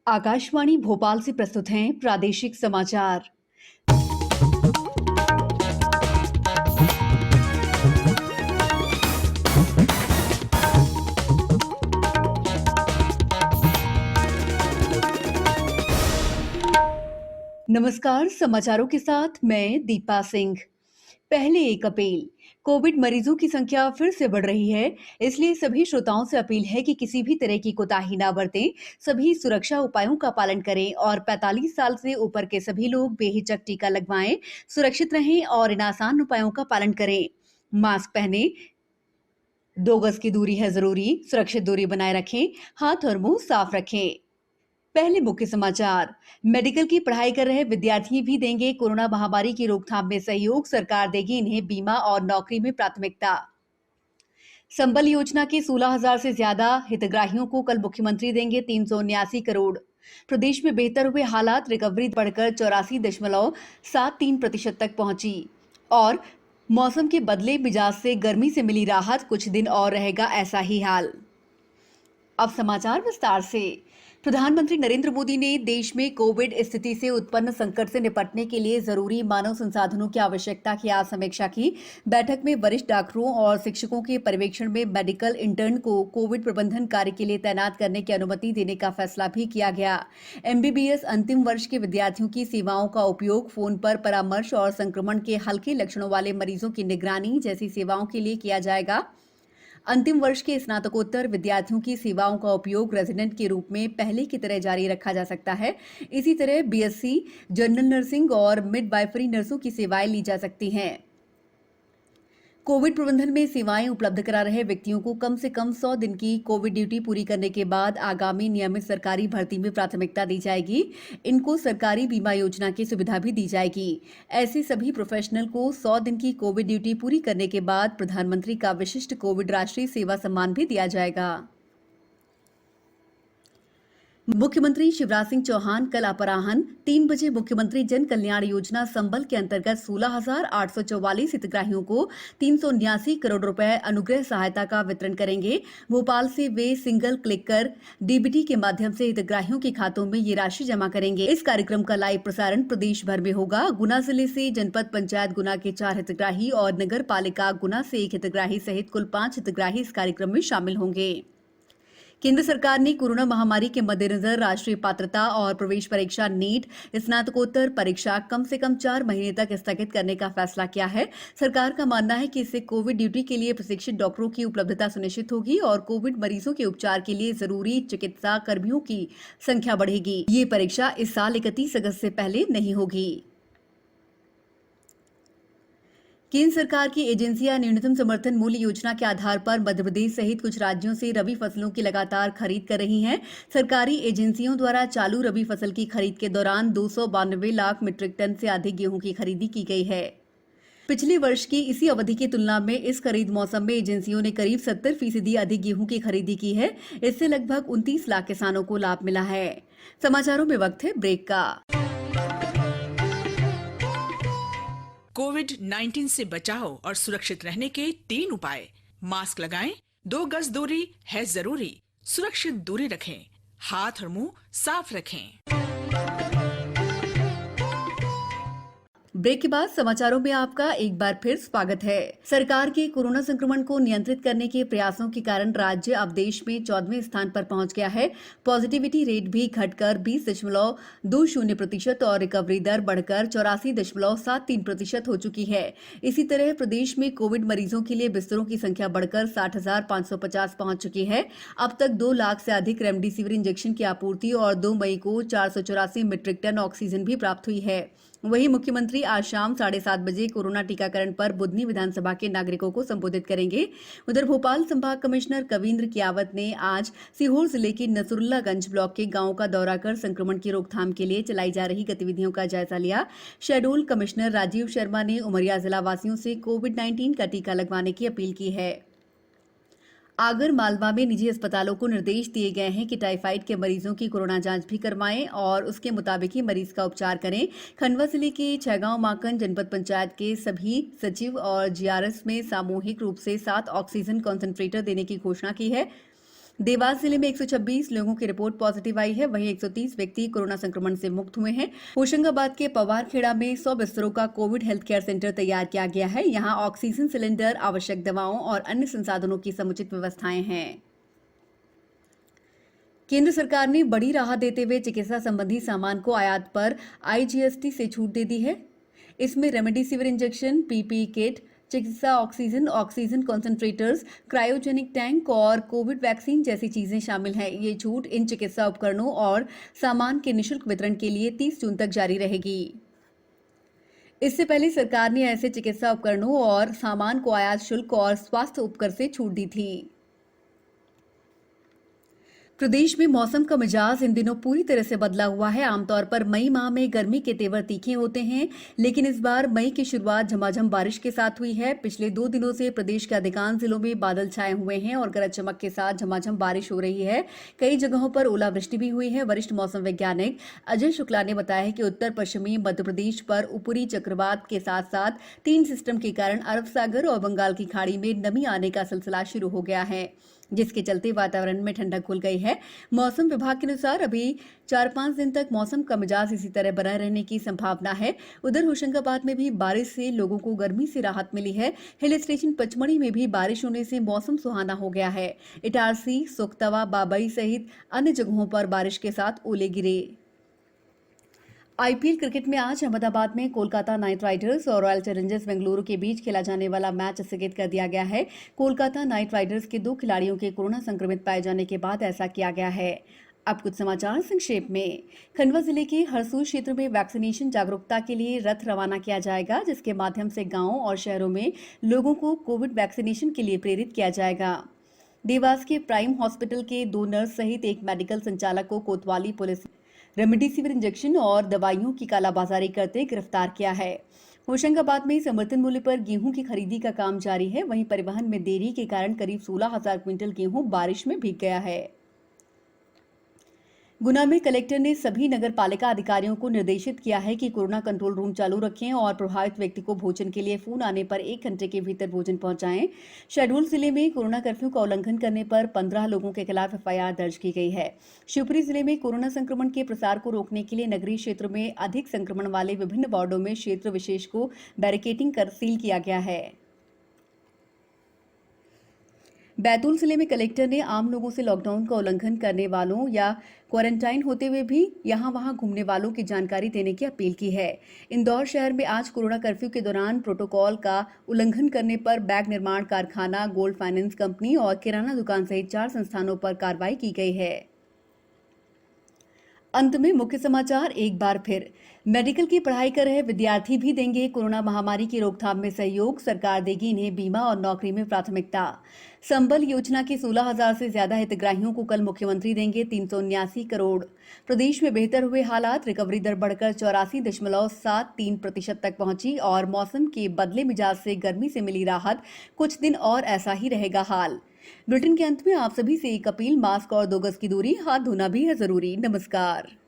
आकाशवाणी भोपाल से प्रस्तुत हैं प्रादेशिक समाचार। नमस्कार, समाचारों के साथ मैं दीपा सिंह। पहले एक अपील। कोविड मरीजों की संख्या फिर से बढ़ रही है, इसलिए सभी श्रोताओं से अपील है कि किसी भी तरह की कोताही ना बरतें। सभी सुरक्षा उपायों का पालन करें और 45 साल से ऊपर के सभी लोग बेहिचक टीका लगवाएं। सुरक्षित रहें और इन आसान उपायों का पालन करें। मास्क पहने, 2 गज की दूरी है जरूरी, सुरक्षित दूरी बनाए रखें, हाथ और मुंह साफ रखें। पहले मुख्य समाचार। मेडिकल की पढ़ाई कर रहे विद्यार्थी भी देंगे कोरोना महामारी की रोकथाम में सहयोग, सरकार देगी इन्हें बीमा और नौकरी में प्राथमिकता। संबल योजना के 16,000 से ज्यादा हितग्राहियों को कल मुख्यमंत्री देंगे 379 करोड़। प्रदेश में बेहतर हुए हालात, रिकवरी बढ़कर 84.73% तक पहुंची। और मौसम के बदले मिजाज से गर्मी से मिली राहत, कुछ दिन और रहेगा ऐसा ही हाल। अब समाचार विस्तार से। प्रधानमंत्री नरेंद्र मोदी ने देश में कोविड स्थिति से उत्पन्न संकट से निपटने के लिए जरूरी मानव संसाधनों की आवश्यकता की आज समीक्षा की। बैठक में वरिष्ठ डॉक्टरों और शिक्षकों के पर्यवेक्षण में मेडिकल इंटर्न को कोविड प्रबंधन कार्य के लिए तैनात करने की अनुमति देने का फैसला भी किया गया। एमबीबीएस अंतिम वर्ष के विद्यार्थियों की सेवाओं का उपयोग फोन पर परामर्श और संक्रमण के हल्के लक्षणों वाले मरीजों की निगरानी जैसी सेवाओं के लिए किया जाएगा। अंतिम वर्ष के स्नातकोत्तर विद्यार्थियों की सेवाओं का उपयोग रेजिडेंट के रूप में पहले की तरह जारी रखा जा सकता है। इसी तरह बीएससी, जनरल नर्सिंग और मिडवाइफरी नर्सों की सेवाएं ली जा सकती हैं। कोविड प्रबंधन में सेवाएं उपलब्ध करा रहे व्यक्तियों को कम से कम 100 दिन की कोविड ड्यूटी पूरी करने के बाद आगामी नियमित सरकारी भर्ती में प्राथमिकता दी जाएगी। इनको सरकारी बीमा योजना की सुविधा भी दी जाएगी। ऐसे सभी प्रोफेशनल को 100 दिन की कोविड ड्यूटी पूरी करने के बाद प्रधानमंत्री का विशिष्ट कोविड राष्ट्रीय सेवा सम्मान भी दिया जाएगा। मुख्यमंत्री शिवराज सिंह चौहान कल अपराह्न 3 बजे मुख्यमंत्री जन कल्याण योजना संबल के अंतर्गत 16,844 हितग्राहियों को 379 करोड़ रुपए अनुग्रह सहायता का वितरण करेंगे। भोपाल से वे सिंगल क्लिक कर डीबीटी के माध्यम से हितग्राहियों के खातों में ये राशि जमा करेंगे। इस कार्यक्रम का लाइव प्रसारण प्रदेश भर में होगा। गुना जिले से जनपद पंचायत गुना के 4 हितग्राही और नगर पालिका गुना से 1 हितग्राही सहित कुल 5 हितग्राही इस कार्यक्रम में शामिल होंगे। केंद्र सरकार ने कोरोना महामारी के मद्देनजर राष्ट्रीय पात्रता और प्रवेश परीक्षा नीट स्नातकोत्तर परीक्षा कम से कम 4 महीने तक स्थगित करने का फैसला किया है। सरकार का मानना है कि इससे कोविड ड्यूटी के लिए प्रशिक्षित डॉक्टरों की उपलब्धता सुनिश्चित होगी और कोविड मरीजों के उपचार के लिए जरूरी चिकित्सा कर्मियों की संख्या बढ़ेगी। ये परीक्षा इस साल 31 अगस्त से पहले नहीं होगी। केंद्र सरकार की एजेंसियां न्यूनतम समर्थन मूल्य योजना के आधार पर मध्य प्रदेश सहित कुछ राज्यों से रबी फसलों की लगातार खरीद कर रही हैं। सरकारी एजेंसियों द्वारा चालू रबी फसल की खरीद के दौरान 292 लाख मीट्रिक टन से अधिक गेहूं की खरीदी की गई है। पिछले वर्ष की इसी अवधि की तुलना में इस खरीद मौसम में एजेंसियों ने करीब 70% अधिक गेहूं की खरीदी की है। इससे लगभग 29 लाख किसानों को लाभ मिला है। समाचारों में वक्त है ब्रेक का। कोविड-19 से बचाव और सुरक्षित रहने के 3 उपाय। मास्क लगाएं, 2 गज दूरी है जरूरी, सुरक्षित दूरी रखें, हाथ और मुंह साफ रखें। ब्रेक के बाद समाचारों में आपका एक बार फिर स्वागत है। सरकार के कोरोना संक्रमण को नियंत्रित करने के प्रयासों के कारण राज्य अब देश में 14वें स्थान पर पहुंच गया है। पॉजिटिविटी रेट भी घटकर 20.20% और रिकवरी दर बढ़कर 84.73% हो चुकी है। इसी तरह प्रदेश में कोविड मरीजों के लिए बिस्तरों की संख्या बढ़कर 60,550 पहुंच चुकी है। अब तक 2 लाख से अधिक रेमडेसिविर इंजेक्शन की आपूर्ति और 2 मई को 484 मीट्रिक टन ऑक्सीजन भी प्राप्त हुई है। वहीं मुख्यमंत्री आज शाम 7:30 बजे कोरोना टीकाकरण पर बुधनी विधानसभा के नागरिकों को संबोधित करेंगे। उधर भोपाल संभाग कमिश्नर कवींद्र कियावत ने आज सीहोर जिले के नसरुल्लागंज ब्लॉक के गांवों का दौरा कर संक्रमण की रोकथाम के लिए चलाई जा रही गतिविधियों का जायजा लिया। शेड्यूल कमिश्नर राजीव शर्मा ने उमरिया जिला वासियों से कोविड-19 का टीका लगवाने की अपील की है। आगर मालवा में निजी अस्पतालों को निर्देश दिए गए हैं कि टाइफाइड के मरीजों की कोरोना जांच भी करवाएं और उसके मुताबिक ही मरीज का उपचार करें। खंडवा जिले के छैगांव माकन जनपद पंचायत के सभी सचिव और जीआरएस में सामूहिक रूप से 7 ऑक्सीजन कॉन्सेंट्रेटर देने की घोषणा की है। देवास जिले में 126 लोगों की रिपोर्ट पॉजिटिव आई है। वहीं 130 व्यक्ति कोरोना संक्रमण से मुक्त हुए हैं। होशंगाबाद के पवारखेड़ा में 100 बिस्तरों का कोविड हेल्थ केयर सेंटर तैयार किया गया है। यहां ऑक्सीजन सिलेंडर, आवश्यक दवाओं और अन्य संसाधनों की समुचित व्यवस्थाएं हैं। केंद्र सरकार ने बड़ी राहत देते हुए चिकित्सा संबंधी सामान को आयात पर आईजीएसटी से छूट दे दी है। इसमें रेमडेसिविर इंजेक्शन, पीपीई किट, चिकित्सा oxygen, oxygen concentrators, cryogenic tank और कोविड वैक्सीन जैसी चीजें शामिल हैं। ये छूट इन चिकित्सा उपकरणों और सामान के निशुल्क वितरण के लिए 30 जून तक जारी रहेगी। इससे पहले सरकार ने ऐसे चिकित्सा उपकरणों और सामान को आयात शुल्क और स्वास्थ्य उपकर से छूट दी थी। प्रदेश में मौसम का मिजाज इन दिनों पूरी तरह से बदला हुआ है। आमतौर पर मई माह में गर्मी के तेवर तीखे होते हैं, लेकिन इस बार मई की शुरुआत झमाझम बारिश के साथ हुई है। पिछले 2 दिनों से प्रदेश के अधिकांश जिलों में बादल छाए हुए हैं और गरज चमक के साथ झमाझम बारिश हो रही है। कई जगहों पर ओलावृष्टि भी हुई है। वरिष्ठ मौसम वैज्ञानिक अजय शुक्ला ने बताया कि उत्तर पश्चिमी मध्य प्रदेश पर ऊपरी चक्रवात के साथ साथ 3 सिस्टम के कारण अरब सागर और बंगाल की खाड़ी में नमी आने का सिलसिला शुरू हो गया है, जिसके चलते वातावरण में ठंडक घुल गई है। मौसम विभाग के अनुसार अभी 4-5 दिन तक मौसम का मिजाज इसी तरह बना रहने की संभावना है। उधर होशंगाबाद में भी बारिश से लोगों को गर्मी से राहत मिली है। हिल स्टेशन पचमढ़ी में भी बारिश होने से मौसम सुहाना हो गया है। इटारसी, सुखतवा, बाबई सहित अन्य जगहों पर बारिश के साथ ओले गिरे। आईपीएल क्रिकेट में आज अहमदाबाद में कोलकाता नाइट राइडर्स और रॉयल चैलेंजर्स बेंगलुरु के बीच खेला जाने वाला मैच स्थगित कर दिया गया है। कोलकाता नाइट राइडर्स के 2 खिलाड़ियों के कोरोना संक्रमित पाए जाने के बाद ऐसा किया गया है। अब कुछ समाचार संक्षेप में। खंडवा जिले के हरसूद क्षेत्र में वैक्सीनेशन जागरूकता के लिए रथ रवाना किया जाएगा, जिसके माध्यम से गांवों और शहरों में लोगों को कोविड वैक्सीनेशन के लिए प्रेरित किया जाएगा। देवास के प्राइम हॉस्पिटल के 2 नर्स सहित एक मेडिकल संचालक को कोतवाली पुलिस रेमडेसिविर इंजेक्शन और दवाइयों की कालाबाजारी करते गिरफ्तार किया है। होशंगाबाद में समर्थन मूल्य पर गेहूं की खरीदी का काम जारी है। वहीं परिवहन में देरी के कारण करीब 16,000 क्विंटल गेहूं बारिश में भीग गया है। गुना में कलेक्टर ने सभी नगर पालिका अधिकारियों को निर्देशित किया है कि कोरोना कंट्रोल रूम चालू रखें और प्रभावित व्यक्ति को भोजन के लिए फोन आने पर 1 घंटे के भीतर भोजन पहुंचाएं। शहडोल जिले में कोरोना कर्फ्यू का उल्लंघन करने पर 15 लोगों के खिलाफ एफआईआर दर्ज की गई है। शिवपुरी जिले में कोरोना संक्रमण के प्रसार को रोकने के लिए नगरीय क्षेत्र में अधिक संक्रमण वाले विभिन्न वार्डों में क्षेत्र विशेष को बैरिकेडिंग कर सील किया गया है। बैतूल जिले में कलेक्टर ने आम लोगों से लॉकडाउन का उल्लंघन करने वालों या क्वारंटाइन होते हुए भी यहां-वहां घूमने वालों की जानकारी देने की अपील की है। इंदौर शहर में आज कोरोना कर्फ्यू के दौरान प्रोटोकॉल का उल्लंघन करने पर बैग निर्माण कारखाना, गोल्ड फाइनेंस कंपनी और किराना दुकान सहित 4 संस्थानों पर कार्रवाई की गई है। अंत में मुख्य समाचार एक बार फिर। मेडिकल की पढ़ाई कर रहे विद्यार्थी भी देंगे कोरोना महामारी की रोकथाम में सहयोग। सरकार देगी इन्हें बीमा और नौकरी में प्राथमिकता। संबल योजना के 16,000 से ज्यादा हितग्राहियों को कल मुख्यमंत्री देंगे 379 करोड़। प्रदेश में बेहतर हुए हालात, रिकवरी दर बढ़कर 84.73% तक पहुंची और मौसम के बदले मिजाज से गर्मी से मिली राहत। कुछ दिन और ऐसा ही रहेगा हाल। बुलेटिन के अंत में आप सभी से एक अपील, मास्क और 2 गज की दूरी, हाथ धोना भी है जरूरी। नमस्कार।